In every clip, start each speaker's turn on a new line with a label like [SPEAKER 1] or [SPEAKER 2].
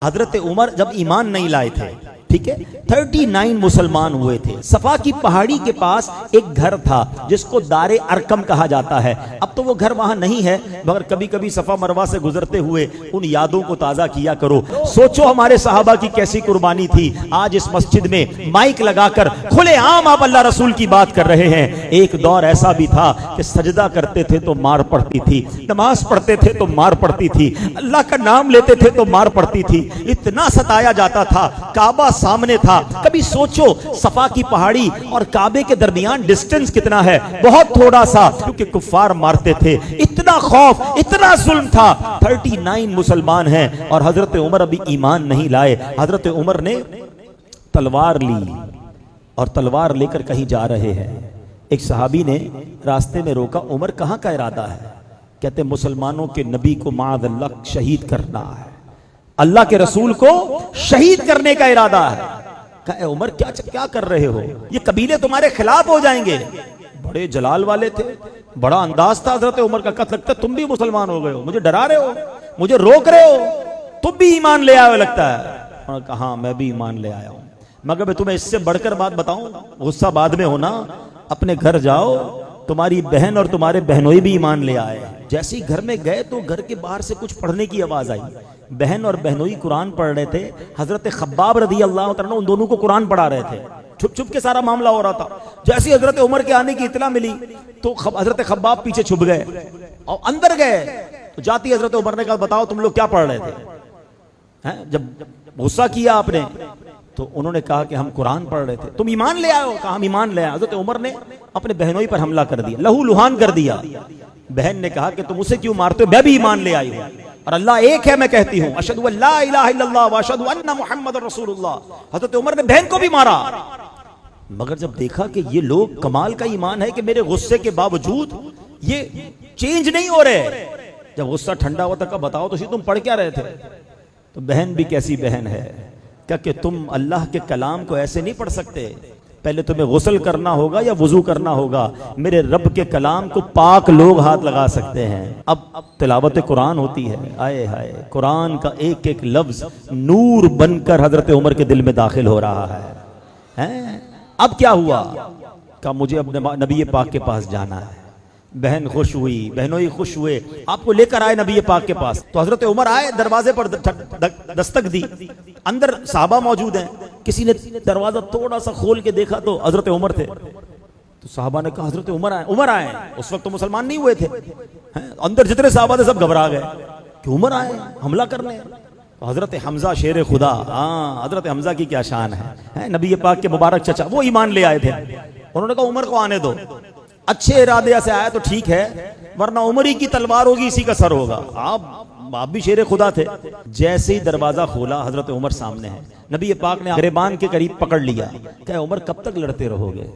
[SPEAKER 1] حضرت عمر جب ایمان نہیں لائے تھے، ٹھیک ہے، 39 مسلمان ہوئے تھے۔ صفا کی پہاڑی کے پاس ایک گھر تھا جس کو دار ارکم کہا جاتا ہے۔ اب تو وہ گھر وہاں نہیں ہے، مگر کبھی کبھی صفا مروہ سے گزرتے ہوئے ان یادوں کو تازہ کیا کرو۔ سوچو ہمارے صحابہ کی کیسی قربانی تھی۔ آج اس مسجد میں مائک لگا کر کھلے عام آپ اللہ رسول کی بات کر رہے ہیں۔ ایک دور ایسا بھی تھا کہ سجدہ کرتے تھے تو مار پڑتی تھی، نماز پڑھتے تھے تو مار پڑتی تھی، اللہ کا نام لیتے تھے تو مار پڑتی تھی، اتنا ستایا جاتا تھا۔ کعبہ سامنے تھا، کبھی سوچو صفا کی پہاڑی اور کعبے کے درمیان ڈسٹنس کتنا ہے، بہت تھوڑا سا، کیونکہ کفار مارتے تھے، اتنا خوف، اتنا ظلم تھا۔ 39 مسلمان ہیں اور حضرت عمر ابھی ایمان نہیں لائے۔ حضرت عمر نے تلوار لی اور تلوار لے کر کہیں جا رہے ہیں۔ ایک صحابی نے راستے میں روکا، عمر کہاں کا ارادہ ہے؟ کہتے مسلمانوں کے نبی کو معاذ اللہ شہید کرنا ہے، اللہ کے رسول کو شہید کرنے کا ارادہ ہے۔ کہا اے عمر کیا کر رہے ہو؟ یہ قبیلے تمہارے خلاف ہو جائیں گے۔ بڑے جلال والے تھے، بڑا انداز تھا حضرت عمر کا۔ کہا لگتا ہے تم بھی مسلمان ہو گئے ہو، مجھے ڈرا رہے ہو، مجھے روک رہے ہو، تم بھی ایمان لے آئے ہو لگتا ہے۔ انہوں نے کہا ہاں میں بھی ایمان لے آیا ہوں، مگر میں تمہیں اس سے بڑھ کر بات بتاؤں، غصہ بعد میں ہونا، اپنے گھر جاؤ، تمہاری بہن اور تمہارے بہنوئی بھی ایمان لے آئے۔ جیسے ہی گھر میں گئے تو گھر کے باہر سے کچھ پڑھنے کی آواز آئی۔ بہن اور بہنوئی قرآن پڑھ رہے تھے۔ حضرت خباب رضی اللہ عنہ ان دونوں کو قرآن پڑھا رہے تھے، چھپ چھپ کے سارا معاملہ ہو رہا تھا۔ جیسے حضرت عمر کے آنے کی اطلاع ملی تو حضرت خباب پیچھے چھپ گئے اور اندر گئے تو جاتی حضرت عمر نے کہا بتاؤ تم لوگ کیا پڑھ رہے تھے؟ جب غصہ کیا آپ نے تو انہوں نے کہا کہ ہم قرآن پڑھ رہے تھے۔ تم ایمان لے آئے ہو؟ کہا ہم ایمان لے آئے۔ حضرت عمر نے اپنے بہنوئی پر حملہ کر دیا، لہو لہان کر دیا۔ بہن نے کہا کہ تم اسے کیوں مارتے ہو؟ میں بھی ایمان لے آئی ہوں اور اللہ ایک ہے، میں کہتی ہوں اشہدو ان لا الہ الا اللہ واشہدو ان محمد رسول اللہ۔ حضرت عمر نے بہن کو بھی مارا، مگر جب دیکھا کہ یہ لوگ کمال کا ایمان ہے کہ میرے غصے کے باوجود یہ چینج نہیں ہو رہے، جب غصہ ٹھنڈا ہوا تھا بتاؤ تو تم پڑھ کیا رہے تھے؟ تو بہن بھی کیسی بہن ہے کہ تم اللہ کے کلام کو ایسے نہیں پڑھ سکتے، پہلے تمہیں غسل کرنا ہوگا یا وضو کرنا ہوگا۔ میرے رب کے کلام کو پاک لوگ ہاتھ لگا سکتے ہیں۔ اب تلاوت قرآن ہوتی ہے، آئے ہائے، قرآن کا ایک ایک لفظ نور بن کر حضرت عمر کے دل میں داخل ہو رہا ہے۔ اب کیا ہوا؟ کہ مجھے اپنے نبی پاک کے پاس جانا ہے۔ بہن خوش ہوئی، بہنوئی خوش ہوئے، آپ کو لے کر آئے نبی پاک کے پاس۔ تو حضرت عمر آئے، دروازے پر دستک دی، اندر صحابہ موجود ہیں۔ کسی نے دروازہ تھوڑا سا کھول کے دیکھا تو حضرت عمر تھے۔ تو صحابہ نے کہا حضرت عمر آئے۔ اس وقت تو مسلمان نہیں ہوئے تھے، اندر جتنے صحابہ تھے سب گھبرا گئے کہ عمر آئے حملہ کرنے۔ تو حضرت حمزہ شیر خدا، حضرت حمزہ کی کیا شان ہے، نبی پاک کے مبارک چچا، وہ ایمان لے آئے تھے۔ انہوں نے کہا عمر کو آنے دو، اچھے ارادے سے آیا تو ٹھیک ہے، ورنہ عمری کی تلوار ہوگی اسی کا سر ہوگا۔ آپ بھی شیر خدا تھے۔ جیسے ہی دروازہ کھولا حضرت عمر سامنے ہے، نبی پاک نے گریبان کے قریب پکڑ لیا، کہ عمر کب تک لڑتے رہو گے،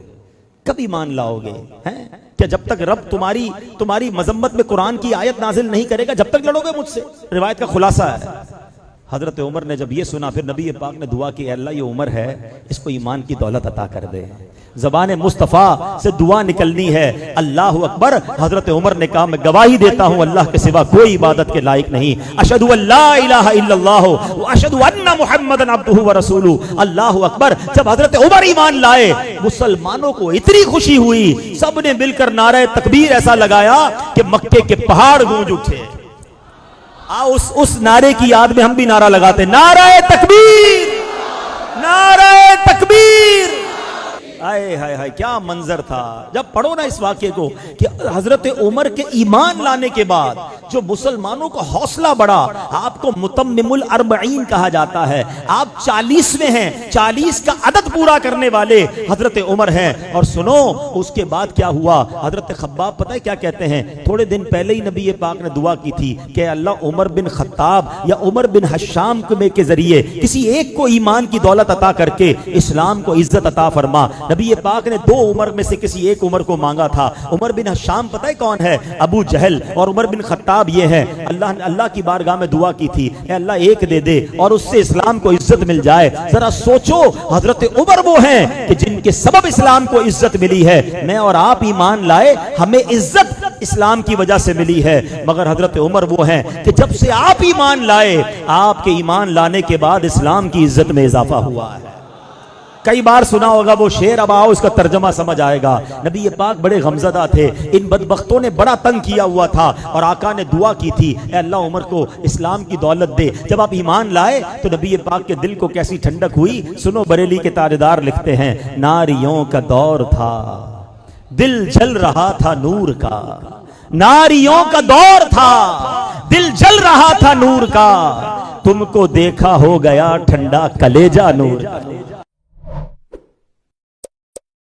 [SPEAKER 1] کب ایمان لاؤ گے؟ کہ جب تک رب تمہاری مذمت میں قرآن کی آیت نازل نہیں کرے گا جب تک لڑو گے مجھ سے؟ روایت کا خلاصہ ہے۔ حضرت عمر نے جب یہ سنا پھر نبی پاک نے دعا کی، اے اللہ یہ عمر ہے اس کو ایمان کی دولت عطا کر دے۔ زبان مصطفیٰ سے دعا نکلنی ہے، اللہ اکبر۔ حضرت عمر نے کہا میں گواہی دیتا ہوں اللہ کے سوا کوئی عبادت کے لائق نہیں، اشہدو ان لا الہ الا اللہ واشہدو ان محمدًا عبدہ ورسولہ، اللہ اکبر۔ جب حضرت عمر ایمان لائے مسلمانوں کو اتنی خوشی ہوئی، سب نے مل کر نعرہ تکبیر ایسا لگایا کہ مکے کے پہاڑ گونج اٹھے۔ اس نعرے کی یاد میں ہم بھی نعرہ لگاتے، نعرہ تکبیر، نعرہ تکبیر۔ آئے ہائے ہائے کیا منظر تھا۔ جب پڑھو نا اس واقعے کو کہ حضرت عمر کے ایمان لانے کے بعد جو مسلمانوں کا حوصلہ بڑھا، آپ کو متمم الاربعین کہا جاتا ہے، آپ 40ویں ہیں، 40 کا عدد پورا کرنے والے حضرت عمر ہیں۔ اور سنو اس کے بعد کیا ہوا، حضرت خباب پتہ ہے کیا کہتے ہیں؟ تھوڑے دن پہلے ہی نبی پاک نے دعا کی تھی کہ اللہ عمر بن خطاب یا عمر بن حشام کے ذریعے کسی ایک کو ایمان کی دولت عطا کر کے اسلام کو عزت عطا فرما۔ نبی پاک نے 2 عمر میں سے کسی ایک عمر کو مانگا تھا۔ عمر بن حشام پتہ ہے کون ہے؟ ابو جہل۔ اور عمر بن خطاب یہ ہے، اللہ کی بارگاہ میں دعا کی تھی اے اللہ ایک دے دے اور اس سے اسلام کو عزت مل جائے۔ ذرا سوچو حضرت عمر وہ ہیں کہ جن کے سبب اسلام کو عزت ملی ہے۔ میں اور آپ ایمان لائے، ہمیں عزت اسلام کی وجہ سے ملی ہے، مگر حضرت عمر وہ ہیں کہ جب سے آپ ایمان لائے، آپ کے ایمان لانے کے بعد اسلام کی عزت میں اضافہ ہوا ہے۔ کئی بار سنا ہوگا وہ شعر، اب آؤ اس کا ترجمہ سمجھ آئے گا۔ نبی پاک بڑے غمزدہ تھے، ان بدبختوں نے بڑا تنگ کیا ہوا تھا، اور آقا نے دعا کی تھی اے اللہ عمر کو اسلام کی دولت دے۔ جب آپ ایمان لائے تو نبی پاک کے دل کو کیسی ٹھنڈک ہوئی۔ سنو، بریلی کے تاجدار لکھتے ہیں، ناریوں کا دور تھا، دل جل رہا تھا نور کا، ناریوں کا دور تھا، دل جل رہا تھا نور کا، تم کو دیکھا ہو گیا ٹھنڈا کلیجہ نور کا۔